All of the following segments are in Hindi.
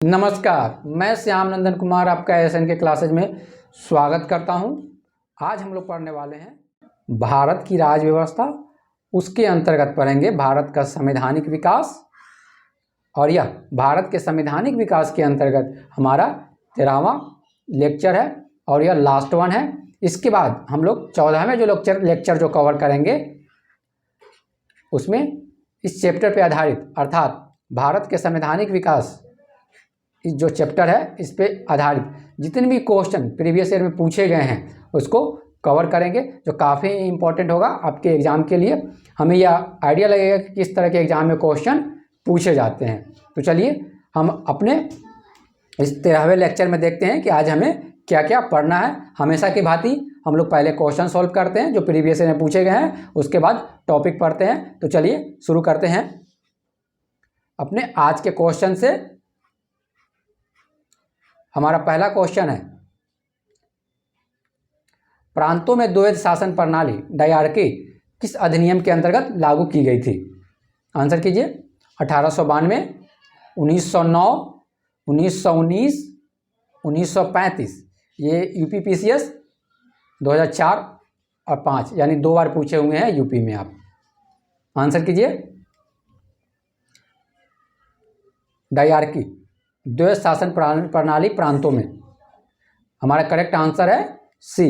नमस्कार, मैं श्याम नंदन कुमार आपका एसएन के क्लासेज में स्वागत करता हूं। आज हम लोग पढ़ने वाले हैं भारत की राज्य व्यवस्था। उसके अंतर्गत पढ़ेंगे भारत का संवैधानिक विकास, और यह भारत के संवैधानिक विकास के अंतर्गत हमारा 13वां लेक्चर है और यह लास्ट वन है। इसके बाद हम लोग 14वें जो लेक्चर जो कवर करेंगे उसमें इस चैप्टर पर आधारित अर्थात भारत के संवैधानिक विकास इस जो चैप्टर है इस पे आधारित जितने भी क्वेश्चन प्रीवियस ईयर में पूछे गए हैं उसको कवर करेंगे, जो काफ़ी इम्पोर्टेंट होगा आपके एग्ज़ाम के लिए। हमें यह आइडिया लगेगा कि किस तरह के एग्ज़ाम में क्वेश्चन पूछे जाते हैं। तो चलिए हम अपने इस 13वें लेक्चर में देखते हैं कि आज हमें क्या क्या पढ़ना है। हमेशा की भांति हम लोग पहले क्वेश्चन सॉल्व करते हैं जो प्रीवियस ईयर में पूछे गए हैं, उसके बाद टॉपिक पढ़ते हैं। तो चलिए शुरू करते हैं अपने आज के क्वेश्चन से। हमारा पहला क्वेश्चन है, प्रांतों में द्वैध शासन प्रणाली डायरकी किस अधिनियम के अंतर्गत लागू की गई थी? आंसर कीजिए। 1892, 1909, 1919, 1935। ये यूपीपीसीएस 2004 और 5 यानी 2 बार पूछे हुए हैं यूपी में। आप आंसर कीजिए। डायरकी द्वैध शासन प्रणाली प्रांतों में, हमारा करेक्ट आंसर है सी।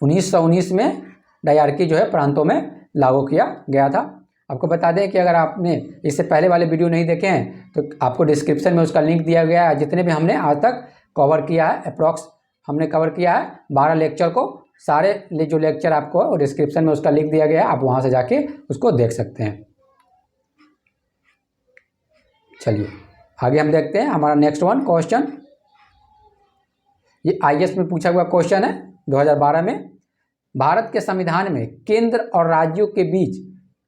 1919 में डायरकी जो है प्रांतों में लागू किया गया था। आपको बता दें कि अगर आपने इससे पहले वाले वीडियो नहीं देखे हैं तो आपको डिस्क्रिप्शन में उसका लिंक दिया गया है। जितने भी हमने आज तक कवर किया है, अप्रॉक्स हमने कवर किया है 12 लेक्चर को। सारे जो लेक्चर आपको है वो डिस्क्रिप्शन में उसका लिंक दिया गया है, आप वहाँ से जाके उसको देख सकते हैं। चलिए आगे हम देखते हैं हमारा नेक्स्ट वन क्वेश्चन। ये आईएएस में पूछा हुआ क्वेश्चन है 2012 में। भारत के संविधान में केंद्र और राज्यों के बीच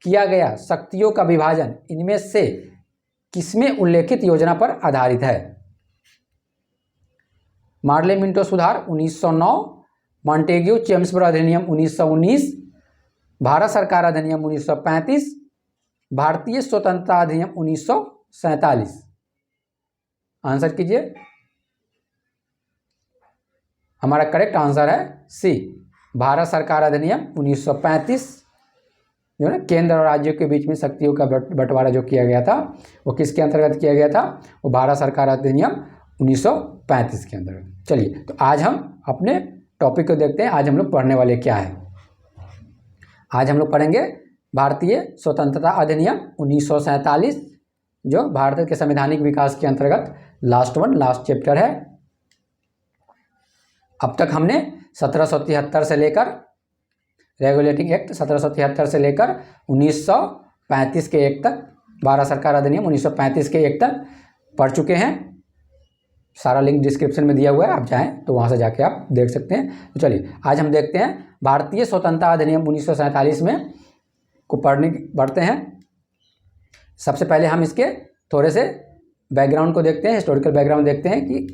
किया गया शक्तियों का विभाजन इनमें से किसमें उल्लेखित योजना पर आधारित है? मार्ले मिंटो सुधार 1909, मॉन्टेग्यू चेम्सबरो अधिनियम 1919, भारत सरकार अधिनियम 1935, भारतीय स्वतंत्रता अधिनियम 1947। आंसर कीजिए। हमारा करेक्ट आंसर है सी, भारत सरकार अधिनियम 1935। जो है केंद्र और राज्यों के बीच में शक्तियों का बंटवारा जो किया गया था वो किसके अंतर्गत किया गया था? वो भारत सरकार अधिनियम 1935 के अंतर्गत। चलिए तो आज हम अपने टॉपिक को देखते हैं। आज हम लोग पढ़ने वाले क्या है? आज हम लोग पढ़ेंगे भारतीय स्वतंत्रता अधिनियम 1947, जो भारत के संवैधानिक विकास के अंतर्गत लास्ट चैप्टर है। अब तक हमने 1773 से लेकर रेगुलेटिंग एक्ट 1773 से लेकर 1935 के एक्ट तक, भारत सरकार अधिनियम 1935 के एक्ट तक पढ़ चुके हैं। सारा लिंक डिस्क्रिप्शन में दिया हुआ है, आप चाहें तो वहाँ से जाके आप देख सकते हैं। तो चलिए आज हम देखते हैं भारतीय स्वतंत्रता अधिनियम 1947 में को पढ़ते हैं। सबसे पहले हम इसके थोड़े से बैकग्राउंड को देखते हैं, हिस्टोरिकल बैकग्राउंड देखते हैं कि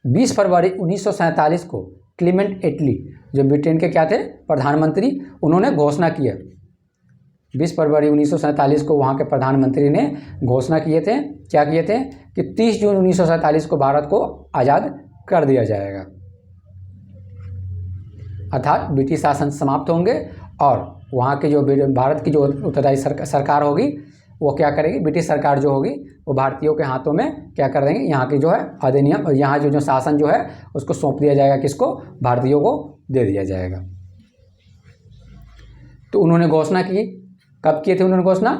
20 फरवरी 1947 को क्लीमेंट एटली, जो ब्रिटेन के क्या थे प्रधानमंत्री, उन्होंने घोषणा की है। 20 फरवरी 1947 को वहाँ के प्रधानमंत्री ने घोषणा किए थे। क्या किए थे कि 30 जून 1947 को भारत को आज़ाद कर दिया जाएगा, अर्थात ब्रिटिश शासन समाप्त होंगे और वहाँ के जो भारत की जो उत्तरदायी सरकार होगी वो क्या करेगी? ब्रिटिश सरकार जो होगी वो भारतीयों के हाथों में क्या कर देंगे? यहाँ की जो है अधिनियम, यहाँ जो शासन जो है उसको सौंप दिया जाएगा। किसको? भारतीयों को दे दिया जाएगा। तो उन्होंने घोषणा की। कब किए थे उन्होंने घोषणा?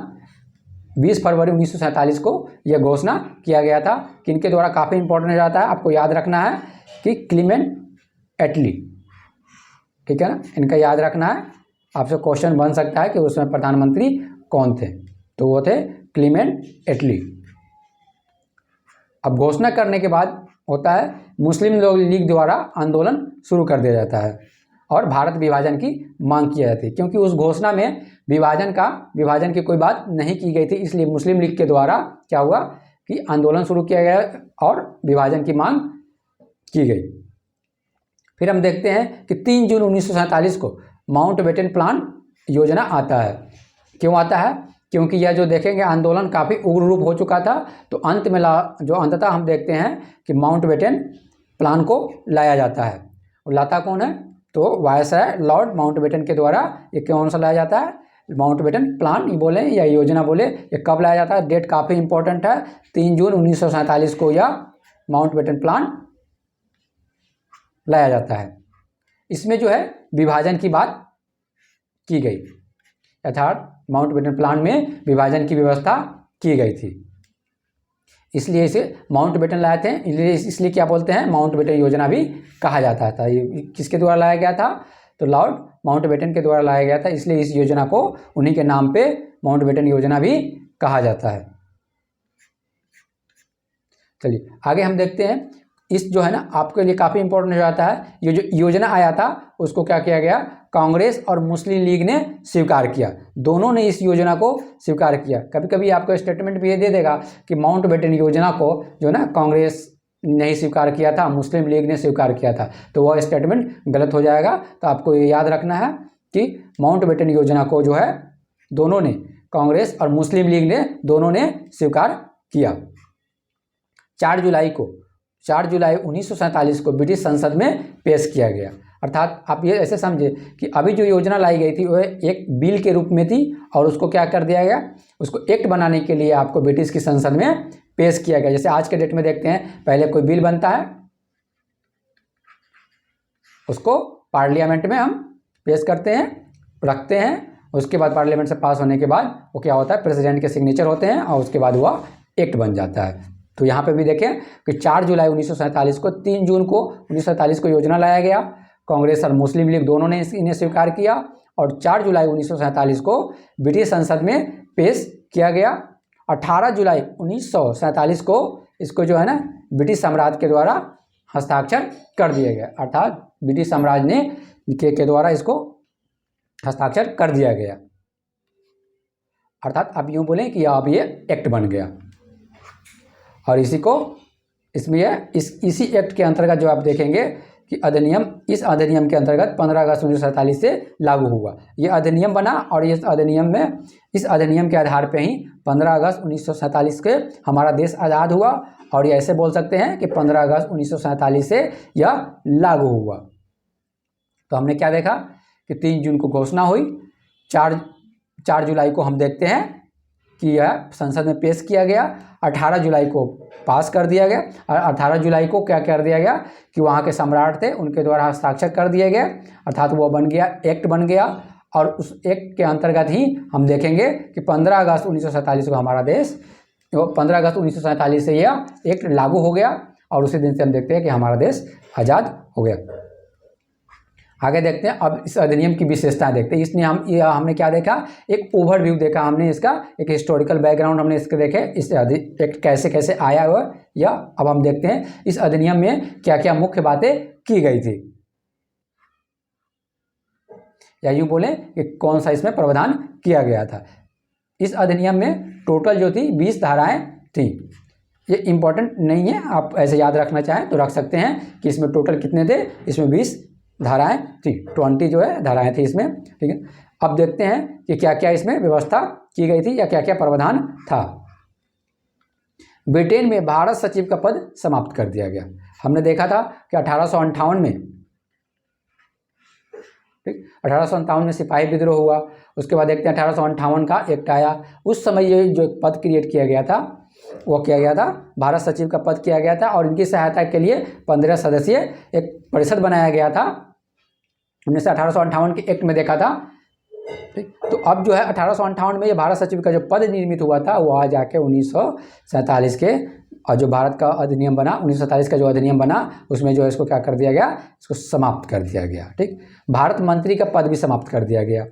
20 फरवरी 1947 को यह घोषणा किया गया था। किनके द्वारा? काफ़ी इंपॉर्टेंट हो जाता है, आपको याद रखना है कि क्लीमेंट एटली, ठीक है ना, इनका याद रखना है। आपसे क्वेश्चन बन सकता है कि उसमें प्रधानमंत्री कौन थे? तो वो थे क्लीमेंट एटली। अब घोषणा करने के बाद होता है मुस्लिम लीग द्वारा आंदोलन शुरू कर दिया जाता है और भारत विभाजन की मांग की जाती है, क्योंकि उस घोषणा में विभाजन की कोई बात नहीं की गई थी। इसलिए मुस्लिम लीग के द्वारा क्या हुआ कि आंदोलन शुरू किया गया और विभाजन की मांग की गई। फिर हम देखते हैं कि 3 जून 1947 को माउंटबेटन प्लान योजना आता है। क्यों आता है? क्योंकि यह जो देखेंगे आंदोलन काफ़ी उग्र रूप हो चुका था। तो अंत में जो अंततः हम देखते हैं कि माउंटबेटन प्लान को लाया जाता है। और लाता कौन है? तो वायसराय लॉर्ड माउंटबेटन के द्वारा ये कौन सा लाया जाता है? माउंटबेटन प्लान ये बोले या योजना बोले, ये कब लाया जाता है? डेट काफ़ी इंपॉर्टेंट है। 3 जून 1947 को यह माउंटबेटन प्लान लाया जाता है। इसमें जो है विभाजन की बात की गई, अर्थात माउंटबेटन प्लान में विभाजन की व्यवस्था की गई थी, इसलिए इसे माउंटबेटन लाए थे। इसलिए क्या बोलते हैं? माउंटबेटन योजना भी कहा जाता था। ये किसके द्वारा लाया गया था? तो लॉर्ड माउंटबेटन के द्वारा लाया गया था, इसलिए इस योजना को उन्हीं के नाम पे माउंटबेटन योजना भी कहा जाता है। चलिए आगे हम देखते हैं। इस जो है ना आपके लिए काफ़ी इंपॉर्टेंट हो जाता है। ये जो योजना आया था उसको क्या किया गया? कांग्रेस और मुस्लिम लीग ने स्वीकार किया। दोनों ने इस योजना को स्वीकार किया। कभी कभी आपको स्टेटमेंट भी ये दे देगा कि माउंटबेटन योजना को जो ना कांग्रेस नहीं स्वीकार किया था, मुस्लिम लीग ने स्वीकार किया था, तो वह स्टेटमेंट गलत हो जाएगा। तो आपको ये याद रखना है कि माउंटबेटन योजना को जो है दोनों ने, कांग्रेस और मुस्लिम लीग ने दोनों ने स्वीकार किया। 4 जुलाई 1947 को ब्रिटिश संसद में पेश किया गया। अर्थात आप ये ऐसे समझे कि अभी जो योजना लाई गई थी वह एक बिल के रूप में थी और उसको क्या कर दिया गया? उसको एक्ट बनाने के लिए आपको ब्रिटिश की संसद में पेश किया गया। जैसे आज के डेट में देखते हैं, पहले कोई बिल बनता है, उसको पार्लियामेंट में हम पेश करते हैं, रखते हैं, उसके बाद पार्लियामेंट से पास होने के बाद वो क्या होता है? प्रेसिडेंट के सिग्नेचर होते हैं और उसके बाद वह एक्ट बन जाता है। तो यहाँ पे भी देखें कि 4 जुलाई 1947 को, 3 जून को 1947 को योजना लाया गया। कांग्रेस और मुस्लिम लीग दोनों ने इन्हें स्वीकार किया और 4 जुलाई 1947 को ब्रिटिश संसद में पेश किया गया। 18 जुलाई 1947 को इसको जो है ना ब्रिटिश साम्राज्य के द्वारा हस्ताक्षर कर दिया गया। अर्थात ब्रिटिश साम्राज्य ने के द्वारा इसको हस्ताक्षर कर दिया गया। अर्थात आप यूँ बोलें कि अब ये एक्ट बन गया। और इसमें इसी एक्ट के अंतर्गत जो आप देखेंगे कि इस अधिनियम के अंतर्गत 15 अगस्त 1947 से लागू हुआ। ये अधिनियम बना और इस अधिनियम के आधार पे ही 15 अगस्त 1947 के हमारा देश आज़ाद हुआ। और ये ऐसे बोल सकते हैं कि 15 अगस्त 1947 से यह लागू हुआ। तो हमने क्या देखा कि 3 जून को घोषणा हुई, 4 जुलाई को हम देखते हैं कि यह संसद में पेश किया गया, 18 जुलाई को पास कर दिया गया और 18 जुलाई को क्या कर दिया गया कि वहाँ के सम्राट थे उनके द्वारा हस्ताक्षर कर दिए गए। अर्थात वो बन गया, एक्ट बन गया। और उस एक्ट के अंतर्गत ही हम देखेंगे कि 15 अगस्त 1947 को हमारा देश, 15 अगस्त 1947 से यह एक्ट लागू हो गया और उसी दिन से हम देखते हैं कि हमारा देश आज़ाद हो गया। आगे देखते हैं, अब इस अधिनियम की विशेषताएं देखते हैं। इसने हमने क्या देखा? एक ओवरव्यू देखा हमने, इसका एक हिस्टोरिकल बैकग्राउंड हमने इसके देखे, इस एक्ट कैसे कैसे आया हुआ या अब हम देखते हैं इस अधिनियम में क्या क्या मुख्य बातें की गई थी, या यूँ बोले कि कौन सा इसमें प्रावधान किया गया था। इस अधिनियम में टोटल जो थी 20 धाराएं थी। ये इम्पोर्टेंट नहीं है, आप ऐसे याद रखना चाहें तो रख सकते हैं कि इसमें टोटल कितने थे। इसमें 20 धाराएं थी, 20 जो है धाराएं थी इसमें। ठीक है, अब देखते हैं कि क्या क्या इसमें व्यवस्था की गई थी या क्या क्या प्रावधान था। ब्रिटेन में भारत सचिव का पद समाप्त कर दिया गया। हमने देखा था कि 1858 में, ठीक, 1857 में सिपाही विद्रोह हुआ। उसके बाद देखते हैं 1858 का एक्ट आया। उस समय ये जो एक पद क्रिएट किया गया था वो किया गया था, भारत सचिव का पद किया गया था और इनकी सहायता के लिए 15 सदस्यीय एक परिषद बनाया गया था। हमने से 1858 के एक्ट में देखा था। ठीक, तो अब जो है 1858 में ये भारत सचिव का जो पद निर्मित हुआ था वो आ जाके 1947 के और जो भारत का अधिनियम बना, 1947 का जो अधिनियम बना उसमें जो है इसको क्या कर दिया गया, इसको समाप्त कर दिया गया। ठीक, भारत मंत्री का पद भी समाप्त कर दिया गया।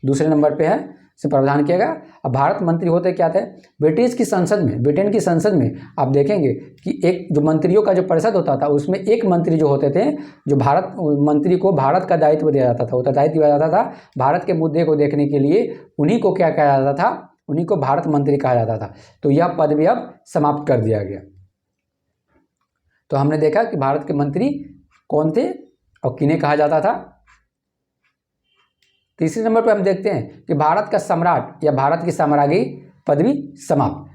दूसरे नंबर पे है से प्रावधान किया गया। अब भारत मंत्री होते क्या थे? ब्रिटेन की संसद में आप देखेंगे कि एक जो मंत्रियों का जो परिषद होता था उसमें एक मंत्री जो होते थे, जो भारत मंत्री को भारत का दायित्व दिया जाता था, उत्तरदायित्व दिया जाता था भारत के मुद्दे को देखने के लिए, उन्हीं को क्या कहा जाता था, उन्हीं को भारत मंत्री कहा जाता था। तो यह पद भी अब समाप्त कर दिया गया। तो हमने देखा कि भारत के मंत्री कौन थे और किन्हें कहा जाता था। तीसरे नंबर पर हम देखते हैं कि भारत का सम्राट या भारत की साम्राज्य पदवी समाप्त,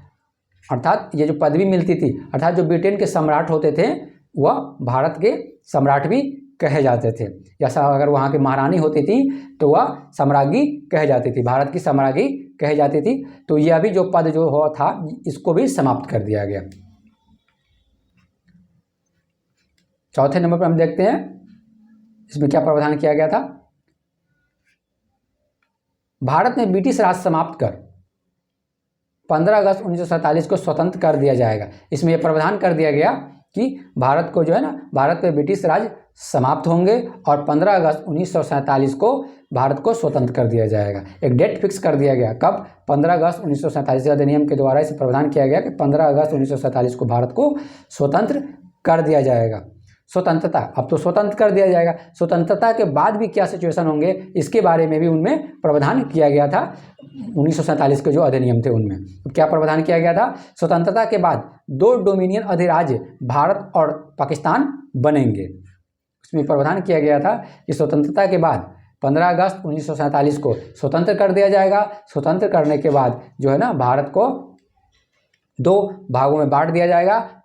अर्थात ये जो पदवी मिलती थी, अर्थात जो ब्रिटेन के सम्राट होते थे वह भारत के सम्राट भी कहे जाते थे, या अगर वहाँ की महारानी होती थी तो वह सम्राज्ञी कहे जाती थी, भारत की सम्राज्ञी कहे जाती थी। तो यह भी जो पद जो हुआ था इसको भी समाप्त कर दिया गया। चौथे नंबर पर हम देखते हैं इसमें क्या प्रावधान किया गया था। भारत में ब्रिटिश राज समाप्त कर 15 अगस्त 1947 को स्वतंत्र कर दिया जाएगा। इसमें यह प्रावधान कर दिया गया कि भारत को जो है ना, भारत पे ब्रिटिश राज समाप्त होंगे और 15 अगस्त 1947 को भारत को स्वतंत्र कर दिया जाएगा। एक डेट फिक्स कर दिया गया, कब? 15 अगस्त 1947 अधिनियम के द्वारा इसे प्रावधान किया गया कि 15 अगस्त 1947 को भारत को स्वतंत्र कर दिया जाएगा। स्वतंत्रता, अब तो स्वतंत्र कर दिया जाएगा, स्वतंत्रता के बाद भी क्या सिचुएशन होंगे इसके बारे में भी उनमें प्रावधान किया गया था। 1947 के जो अधिनियम थे उनमें क्या प्रावधान किया गया था? स्वतंत्रता के बाद 2 डोमिनियन अधिराज्य भारत और पाकिस्तान बनेंगे। इसमें प्रावधान किया गया था कि स्वतंत्रता के बाद 15 अगस्त 1947 को स्वतंत्र कर दिया जाएगा। स्वतंत्र करने के बाद जो है ना, भारत को 2 भागों में बांट दिया जाएगा,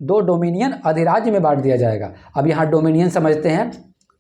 दो डोमिनियन अधिराज्य में बांट दिया जाएगा। अब यहाँ डोमिनियन समझते हैं,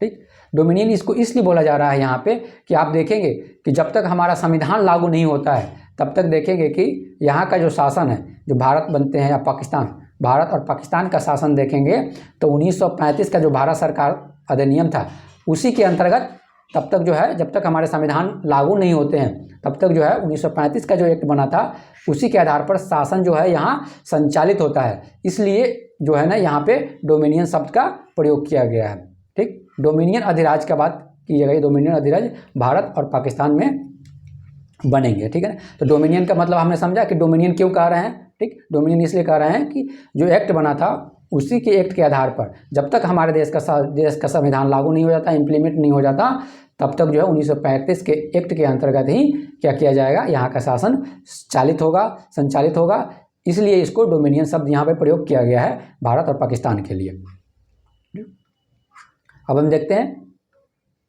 ठीक। डोमिनियन इसको इसलिए बोला जा रहा है यहाँ पे कि आप देखेंगे कि जब तक हमारा संविधान लागू नहीं होता है तब तक देखेंगे कि यहाँ का जो शासन है, जो भारत बनते हैं या पाकिस्तान, भारत और पाकिस्तान का शासन देखेंगे तो 1935 का जो भारत सरकार अधिनियम था उसी के अंतर्गत तब तक जो है, जब तक हमारे संविधान लागू नहीं होते हैं तब तक जो है 1935 का जो एक्ट बना था उसी के आधार पर शासन जो है यहाँ संचालित होता है। इसलिए जो है ना, यहाँ पे डोमिनियन शब्द का प्रयोग किया गया है, ठीक। डोमिनियन अधिराज्य का बात की गई, डोमिनियन अधिराज्य भारत और पाकिस्तान में बनेंगे, ठीक है ना। तो डोमिनियन का मतलब हमने समझा कि डोमिनियन क्यों कह रहे हैं, ठीक। डोमिनियन इसलिए कह रहे हैं कि जो एक्ट बना था उसी के एक्ट के आधार पर जब तक हमारे देश का संविधान लागू नहीं हो जाता, इम्प्लीमेंट नहीं हो जाता, तब तक जो है 1935 के एक्ट के अंतर्गत ही क्या किया जाएगा, यहाँ का शासन संचालित होगा। इसलिए इसको डोमिनियन शब्द यहाँ पे प्रयोग किया गया है भारत और पाकिस्तान के लिए। अब हम देखते हैं,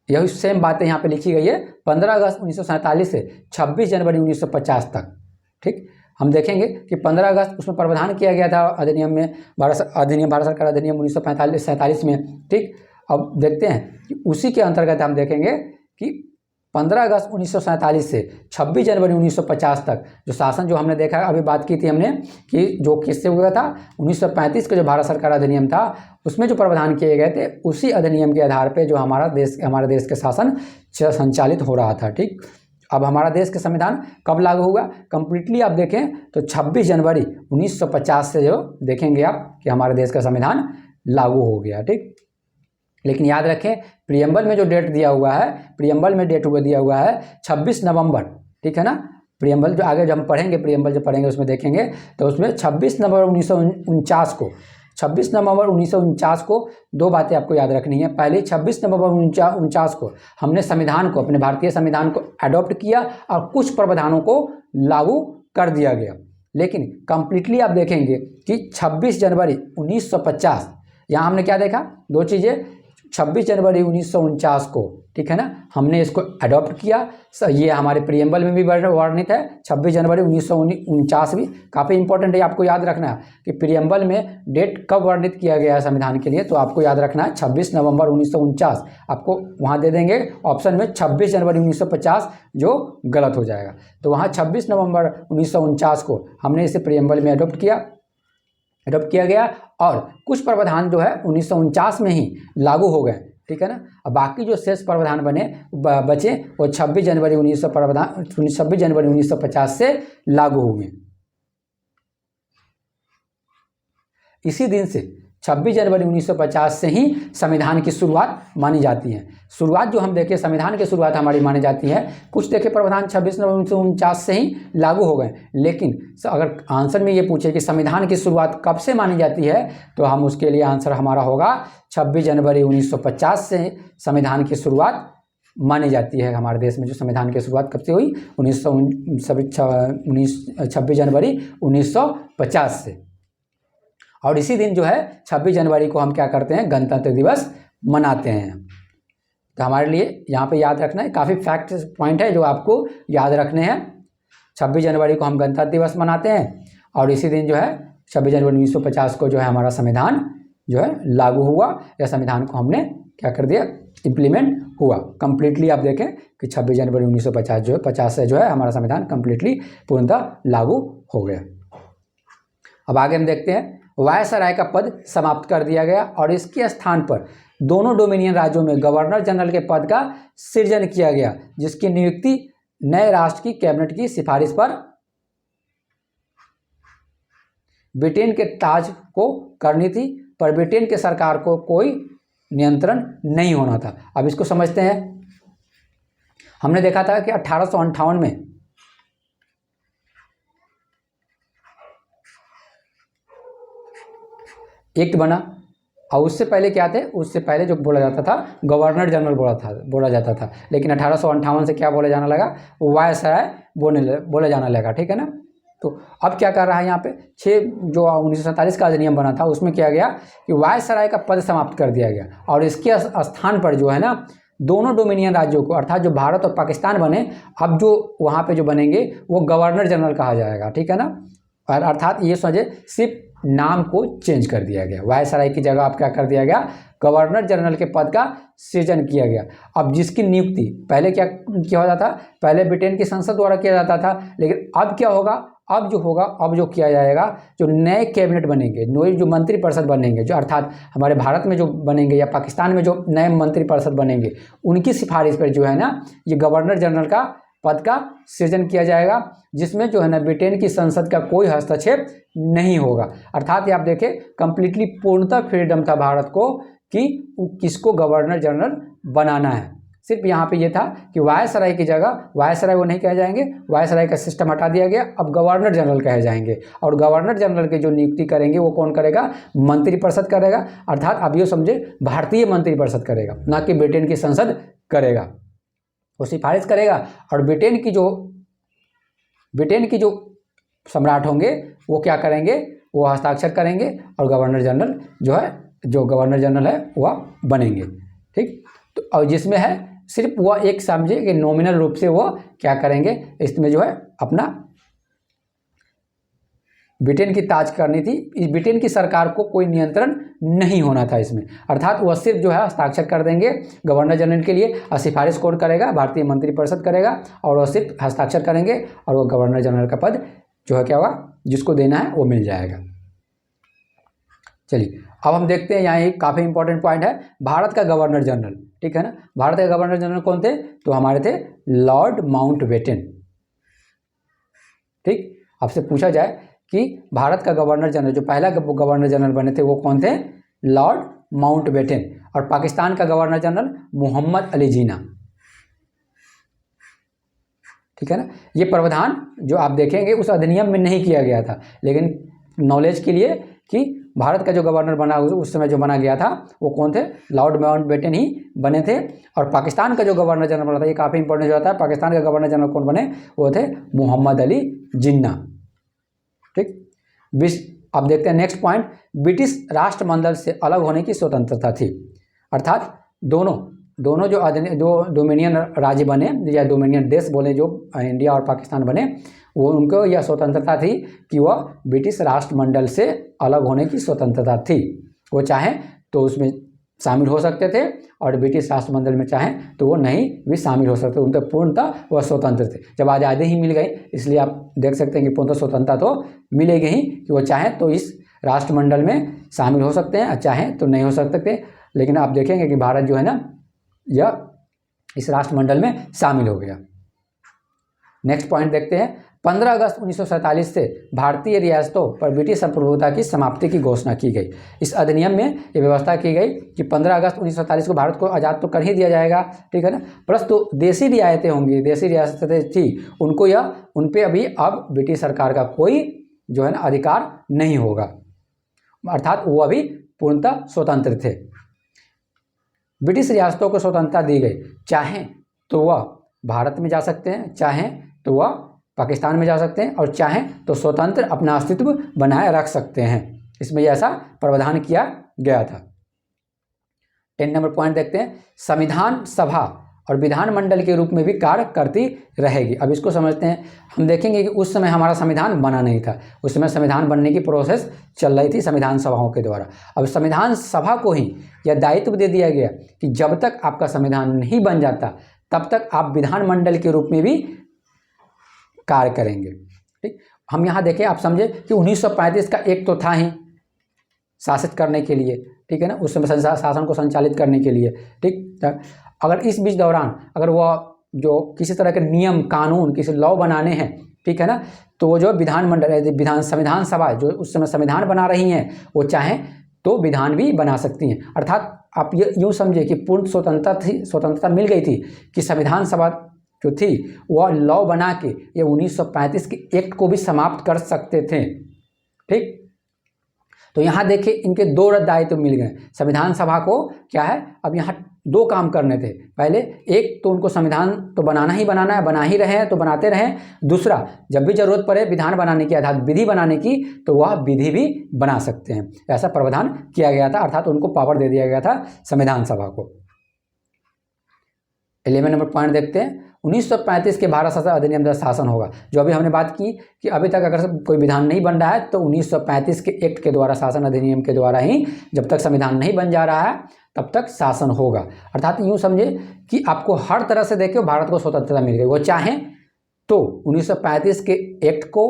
यही सेम बातें यहाँ पे लिखी गई है 15 अगस्त 1947 से 26 जनवरी 1950 तक, ठीक। हम देखेंगे कि 15 अगस्त उसमें प्रावधान किया गया था अधिनियम में, भारत सरकार अधिनियम 1947 में, ठीक। अब देखते हैं कि उसी के अंतर्गत हम देखेंगे कि 15 अगस्त 1947 से 26 जनवरी 1950 तक जो शासन, जो हमने देखा, अभी बात की थी हमने कि जो किससे हुआ था, 1935 का जो भारत सरकार अधिनियम था उसमें जो प्रावधान किए गए थे उसी अधिनियम के आधार पे जो हमारे देश के शासन संचालित हो रहा था, ठीक। अब हमारा देश का संविधान कब लागू हुआ कंप्लीटली आप देखें तो 26 जनवरी 1950 से जो देखेंगे आप कि हमारे देश का संविधान लागू हो गया, ठीक। लेकिन याद रखें प्रियम्बल में जो डेट दिया हुआ है, प्रियम्बल में डेट दिया हुआ है 26 नवंबर, ठीक है ना। प्रियम्बल जो आगे जब हम पढ़ेंगे, प्रियम्बल जो पढ़ेंगे उसमें देखेंगे तो उसमें 26 नवंबर 1949 को 2 बातें आपको याद रखनी है। पहले 26 नवंबर 1949 को हमने संविधान को, अपने भारतीय संविधान को अडॉप्ट किया और कुछ प्रावधानों को लागू कर दिया गया। लेकिन कंप्लीटली आप देखेंगे कि 26 जनवरी 1950, यहाँ हमने क्या देखा, 2 चीज़ें। 26 जनवरी 1949 को, ठीक है ना, हमने इसको अडॉप्ट किया, ये हमारे प्रियम्बल में भी वर्णित है। 26 जनवरी 1949 भी काफ़ी इंपॉर्टेंट है, आपको याद रखना है कि प्रियम्बल में डेट कब वर्णित किया गया है संविधान के लिए, तो आपको याद रखना है 26 नवंबर 1949। आपको वहाँ दे देंगे ऑप्शन में 26 जनवरी 1950 जो गलत हो जाएगा, तो वहाँ 26 नवंबर 1949 को हमने इसे प्रियम्बल में अडॉप्ट किया गया और कुछ प्रावधान जो है 1949 में ही लागू हो गए, ठीक है ना। अब बाकी जो शेष प्रावधान बचे वो 26 जनवरी 1950 से लागू हुए। इसी दिन से 26 जनवरी 1950 से ही संविधान की शुरुआत मानी जाती है। शुरुआत जो हम देखें, संविधान की शुरुआत हमारी मानी जाती है। कुछ देखें प्रावधान 26 नवंबर 1949 से ही लागू हो गए, लेकिन अगर आंसर में ये पूछे कि संविधान की शुरुआत कब से मानी जाती है तो हम उसके लिए आंसर हमारा होगा 26 जनवरी 1950 से संविधान की शुरुआत मानी जाती है। हमारे देश में जो संविधान की शुरुआत कब से हुई, 26 जनवरी 1950 से। और इसी दिन जो है 26 जनवरी को हम क्या करते हैं, गणतंत्र दिवस मनाते हैं। तो हमारे लिए यहाँ पे याद रखना है, काफ़ी फैक्ट पॉइंट है जो आपको याद रखने हैं। 26 जनवरी को हम गणतंत्र दिवस मनाते हैं और इसी दिन जो है 26 जनवरी 1950 को जो है हमारा संविधान जो है लागू हुआ, या संविधान को हमने क्या कर दिया, इम्प्लीमेंट हुआ कंप्लीटली। आप देखें कि 26 जनवरी 1950 जो है 50 से जो है हमारा संविधान कंप्लीटली पूर्णतः लागू हो गया। अब आगे हम देखते हैं, वायसराय का पद समाप्त कर दिया गया और इसके स्थान पर दोनों डोमिनियन राज्यों में गवर्नर जनरल के पद का सृजन किया गया, जिसकी नियुक्ति नए राष्ट्र की कैबिनेट की सिफारिश पर ब्रिटेन के ताज को करनी थी, पर ब्रिटेन के सरकार को कोई नियंत्रण नहीं होना था। अब इसको समझते हैं। हमने देखा था कि 1858 में एक्ट बना और उससे पहले क्या थे, उससे पहले जो बोला जाता था गवर्नर जनरल बोला जाता था, लेकिन 1858 से क्या बोला जाने लगा, वायसराय बोला जाने लगा। ठीक है ना। तो अब क्या कर रहा है यहाँ पे, 6 जो 1947 का अधिनियम बना था उसमें किया गया कि वायसराय का पद समाप्त कर दिया गया और इसके स्थान पर जो है ना दोनों डोमिनियन राज्यों को, अर्थात जो भारत और पाकिस्तान बने, अब जो वहाँ पे जो बनेंगे वो गवर्नर जनरल कहा जाएगा। ठीक है ना। और अर्थात ये समझे सिर्फ नाम को चेंज कर दिया गया, वायसराय की जगह अब क्या कर दिया गया, गवर्नर जनरल के पद का सृजन किया गया। अब जिसकी नियुक्ति पहले क्या होता था, पहले ब्रिटेन की संसद द्वारा किया जाता था, लेकिन अब क्या होगा, अब जो किया जाएगा, जो नए कैबिनेट बनेंगे, नए जो मंत्री परिषद बनेंगे, जो अर्थात हमारे भारत में जो बनेंगे या पाकिस्तान में जो नए मंत्री परिषद बनेंगे, उनकी सिफारिश पर जो है ना ये गवर्नर जनरल का पद का सृजन किया जाएगा, जिसमें जो है ना ब्रिटेन की संसद का कोई हस्तक्षेप नहीं होगा। अर्थात ये आप देखें कंप्लीटली पूर्णतः फ्रीडम था भारत को कि किसको गवर्नर जनरल बनाना है। सिर्फ यहाँ पे ये था कि वायसराय की जगह वायसराय वो नहीं कहे जाएंगे, वायसराय का सिस्टम हटा दिया गया, अब गवर्नर जनरल कहे जाएंगे और गवर्नर जनरल की जो नियुक्ति करेंगे वो कौन करेगा, मंत्रिपरिषद करेगा। अर्थात अब ये समझे भारतीय मंत्रिपरिषद करेगा, ना कि ब्रिटेन की संसद करेगा। वो सिफारिश करेगा और ब्रिटेन की जो सम्राट होंगे वो क्या करेंगे, वो हस्ताक्षर करेंगे और गवर्नर जनरल जो गवर्नर जनरल है वह बनेंगे। ठीक। तो और जिसमें है सिर्फ वह एक समझे कि नॉमिनल रूप से वो क्या करेंगे, इसमें जो है अपना ब्रिटेन की ताज करनी थी, इस ब्रिटेन की सरकार को कोई नियंत्रण नहीं होना था इसमें। अर्थात वह सिर्फ जो है हस्ताक्षर कर देंगे गवर्नर जनरल के लिए और सिफारिश कौन करेगा, भारतीय मंत्रिपरिषद करेगा और वह सिर्फ हस्ताक्षर करेंगे और वह गवर्नर जनरल का पद जो है क्या होगा, जिसको देना है वो मिल जाएगा। चलिए अब हम देखते हैं, यहाँ एक काफ़ी इंपॉर्टेंट पॉइंट है, भारत का गवर्नर जनरल। ठीक है ना। भारत के गवर्नर जनरल कौन थे, तो हमारे थे लॉर्ड माउंटबेटन। ठीक। आपसे पूछा जाए कि भारत का गवर्नर जनरल, जो पहला गवर्नर जनरल बने थे वो कौन थे, लॉर्ड माउंटबेटन। और पाकिस्तान का गवर्नर जनरल मोहम्मद अली जिन्ना। ठीक है ना। ये प्रावधान जो आप देखेंगे उस अधिनियम में नहीं किया गया था, लेकिन नॉलेज के लिए कि भारत का जो गवर्नर बना उस समय जो बना गया था वो कौन थे, लॉर्ड माउंटबेटन ही बने थे। और पाकिस्तान का जो गवर्नर जनरल बना था, ये काफ़ी इंपॉर्टेंट जो होता है, पाकिस्तान का गवर्नर जनरल कौन बने, वो थे मोहम्मद अली जिन्ना। ठीक। अब देखते हैं नेक्स्ट पॉइंट, ब्रिटिश राष्ट्रमंडल से अलग होने की स्वतंत्रता थी। अर्थात दोनों जो डोमिनियन राज्य बने या डोमिनियन देश बोले, जो इंडिया और पाकिस्तान बने, वो उनको यह स्वतंत्रता थी कि वह ब्रिटिश राष्ट्रमंडल से अलग होने की स्वतंत्रता थी। वो चाहें तो उसमें शामिल हो सकते थे और ब्रिटिश राष्ट्रमंडल में चाहें तो वो नहीं भी शामिल हो सकते, उनके पूर्णतः वह स्वतंत्र थे। जब आज़ादी ही मिल गई, इसलिए आप देख सकते हैं कि पूर्णतः स्वतंत्रता तो मिलेगी ही कि वो चाहें तो इस राष्ट्रमंडल में शामिल हो सकते हैं, चाहें तो नहीं हो सकते। लेकिन आप देखेंगे कि भारत जो है ना यह इस राष्ट्रमंडल में शामिल हो गया। नेक्स्ट पॉइंट देखते हैं, 15 अगस्त 1947 से भारतीय रियासतों पर ब्रिटिश संप्रभुता की समाप्ति की घोषणा की गई। इस अधिनियम में यह व्यवस्था की गई कि 15 अगस्त 1947 को भारत को आज़ाद तो कर ही दिया जाएगा। ठीक है ना। परंतु देसी रियायतें होंगी, देसी रियासतें थी, उन पे अभी अब ब्रिटिश सरकार का कोई जो है ना अधिकार नहीं होगा, अर्थात वो अभी पूर्णतः स्वतंत्र थे। ब्रिटिश रियासतों को स्वतंत्रता दी गई, चाहें तो वह भारत में जा सकते हैं, चाहें तो वह पाकिस्तान में जा सकते हैं और चाहें तो स्वतंत्र अपना अस्तित्व बनाए रख सकते हैं। इसमें ऐसा प्रावधान किया गया था। 10 नंबर पॉइंट देखते हैं, संविधान सभा और विधानमंडल के रूप में भी कार्य करती रहेगी। अब इसको समझते हैं। हम देखेंगे कि उस समय हमारा संविधान बना नहीं था, उस समय संविधान बनने की प्रोसेस चल रही थी संविधान सभाओं के द्वारा। अब संविधान सभा को ही यह दायित्व दे दिया गया कि जब तक आपका संविधान नहीं बन जाता तब तक आप विधानमंडल के रूप में भी कार्य करेंगे। ठीक, हम यहाँ देखें, आप समझे कि 1935 का एक तो था ही शासित करने के लिए, ठीक है ना, उस समय शासन को संचालित करने के लिए। ठीक, अगर इस बीच दौरान अगर वह जो किसी तरह के नियम कानून किसी लॉ बनाने हैं, ठीक है ना, तो वो जो विधान संविधान सभा जो उस समय संविधान बना रही हैं वो चाहें तो विधान भी बना सकती हैं। अर्थात आप ये यूँ समझे कि पूर्ण स्वतंत्रता मिल गई थी कि संविधान सभा जो थी वह लॉ बना के ये 1935 के एक्ट को भी समाप्त कर सकते थे। ठीक, तो यहाँ देखिए इनके दो दायित्व मिल गए। संविधान सभा को क्या है, अब यहाँ दो काम करने थे। पहले एक तो उनको संविधान तो बनाना ही बनाना है, बना ही रहे हैं तो बनाते रहें। दूसरा, जब भी जरूरत पड़े विधान बनाने की अर्थात विधि बनाने की तो वह विधि भी बना सकते हैं, ऐसा प्रावधान किया गया था। अर्थात उनको पावर दे दिया गया था संविधान सभा को। 11 नंबर पॉइंट देखते हैं, 1935 के भारत शासन अधिनियम द्वारा शासन होगा। जो अभी हमने बात की कि अभी तक अगर कोई विधान नहीं बन रहा है तो 1935 के एक्ट के द्वारा शासन अधिनियम के द्वारा ही जब तक संविधान नहीं बन जा रहा है तब तक शासन होगा। अर्थात यूँ समझे कि आपको हर तरह से देखिए भारत को स्वतंत्रता मिल गई। वो चाहें तो 1935 के एक्ट को,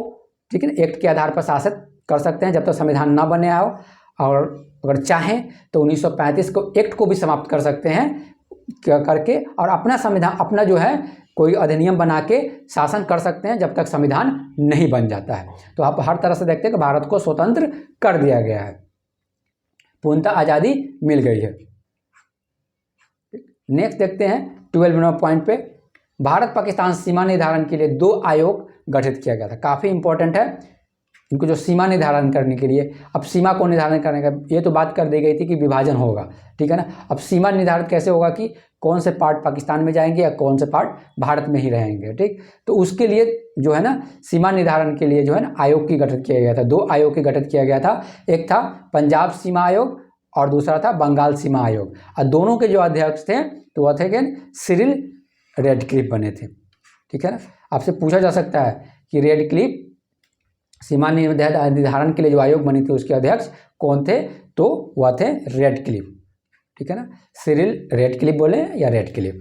ठीक है ना, एक्ट के आधार पर शासित कर सकते हैं जब तक संविधान ना बने आओ, और अगर चाहें तो 1935 को एक्ट को भी समाप्त कर सकते हैं करके और अपना संविधान अपना जो है कोई अधिनियम बना के शासन कर सकते हैं जब तक संविधान नहीं बन जाता है। तो आप हर तरह से देखते हैं कि भारत को स्वतंत्र कर दिया गया है, पूर्णतः आज़ादी मिल गई है। नेक्स्ट देखते हैं 12 नंबर पॉइंट पे, भारत पाकिस्तान सीमा निर्धारण के लिए 2 आयोग गठित किया गया था। काफ़ी इंपॉर्टेंट है इनको जो सीमा निर्धारण करने के लिए। अब सीमा को निर्धारण करने का ये तो बात कर दी गई थी कि विभाजन होगा, ठीक है ना। अब सीमा निर्धारित कैसे होगा कि कौन से पार्ट पाकिस्तान में जाएंगे या कौन से पार्ट भारत में ही रहेंगे। ठीक, तो उसके लिए जो है ना सीमा निर्धारण के लिए जो है ना आयोग की गठित किया गया था। 2 आयोग की गठित किया गया था, एक था पंजाब सीमा आयोग और दूसरा था बंगाल सीमा आयोग। और दोनों के जो अध्यक्ष थे तो वह थे सिरिल रेडक्लिफ बने थे। ठीक है ना, आपसे पूछा जा सकता है कि रेडक्लिफ सीमा निर्धारण के लिए जो आयोग बनी थी उसके अध्यक्ष कौन थे, तो वह थे रेडक्लिफ। ठीक है ना, सिरिल रेडक्लिफ बोले या रेडक्लिफ।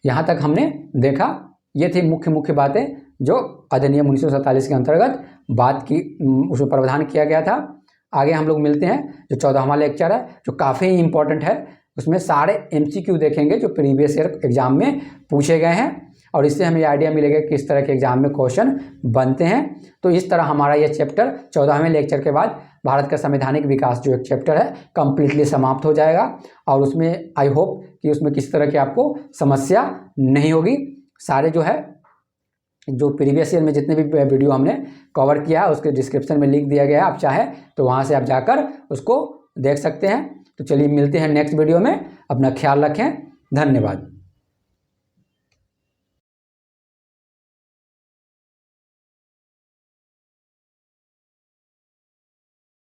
यहाँ तक हमने देखा, ये थी मुख्य बातें जो अधिनियम 1947 के अंतर्गत बात की, उसमें प्रावधान किया गया था। आगे हम लोग मिलते हैं, जो 14वां लेक्चर है जो काफ़ी इंपॉर्टेंट है, उसमें सारे MCQ देखेंगे जो प्रीवियस ईयर एग्जाम में पूछे गए हैं और इससे हमें आइडिया मिलेगा किस तरह के एग्जाम में क्वेश्चन बनते हैं। तो इस तरह हमारा ये चैप्टर 14वें लेक्चर के बाद भारत का संवैधानिक विकास जो एक चैप्टर है कंप्लीटली समाप्त हो जाएगा और उसमें आई होप कि उसमें किसी तरह की आपको समस्या नहीं होगी। सारे जो है जो प्रीवियस ईयर में जितने भी वीडियो हमने कवर किया है उसके डिस्क्रिप्शन में लिंक दिया गया है, आप चाहे तो वहाँ से आप जाकर उसको देख सकते हैं। तो चलिए मिलते हैं नेक्स्ट वीडियो में, अपना ख्याल रखें, धन्यवाद।